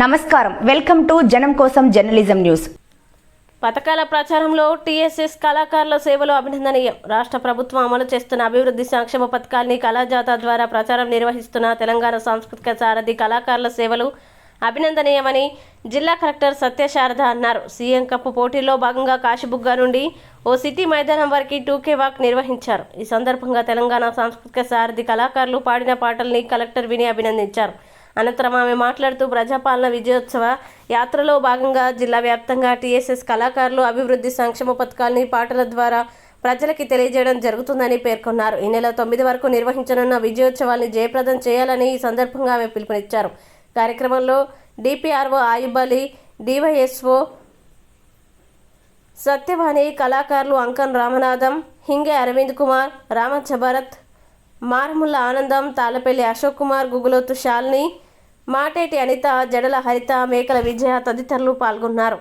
నమస్కారం, welcome to జనం కోసం జర్నలిజం న్యూస్. పథకాల ప్రచారంలో టీఎస్ఎస్ కళాకారుల సేవలు అభినందనీయం. రాష్ట్ర ప్రభుత్వం అమలు చేస్తున్న అభివృద్ధి సంక్షేమ పథకాల్ని కళాజాత ద్వారా ప్రచారం నిర్వహిస్తున్న తెలంగాణ సాంస్కృతిక సారథి కళాకారుల సేవలు అభినందనీయమని జిల్లా కలెక్టర్ సత్యశారద అన్నారు. సీఎం కప్ పోటీల్లో భాగంగా కాశీబుగ్గ నుండి ఓ సిటీ మైదానం వరకు 2K వాక్ నిర్వహించారు. ఈ సందర్భంగా తెలంగాణ సాంస్కృతిక సారథి కళాకారులు పాడిన పాటల్ని కలెక్టర్ విని అభినందించారు. అనంతరం ఆమె మాట్లాడుతూ ప్రజాపాలన విజయోత్సవ యాత్రలో భాగంగా జిల్లా వ్యాప్తంగా టీఎస్ఎస్ కళాకారులు అభివృద్ధి సంక్షేమ పథకాల్ని పాటల ద్వారా ప్రజలకి తెలియజేయడం జరుగుతుందని పేర్కొన్నారు. ఈ నెల 9 వరకు నిర్వహించనున్న విజయోత్సవాల్ని జయప్రదం చేయాలని ఈ సందర్భంగా ఆమె పిలుపునిచ్చారు. కార్యక్రమంలో డిపిఆర్ఓ ఆయుబ్ అలీ, డివైఎస్ఓ సత్యవాణి, కళాకారులు అంకన్ రామనాథం, హింగే అరవింద్ కుమార్, రామచ్చ భరత్, మారముల్ల ఆనందం, తాళపల్లి అశోక్ కుమార్, గుగులోతు శాలిని, మాటేటి అనిత, జడల హరిత, మేకల విజయ తదితరులు పాల్గొన్నారు.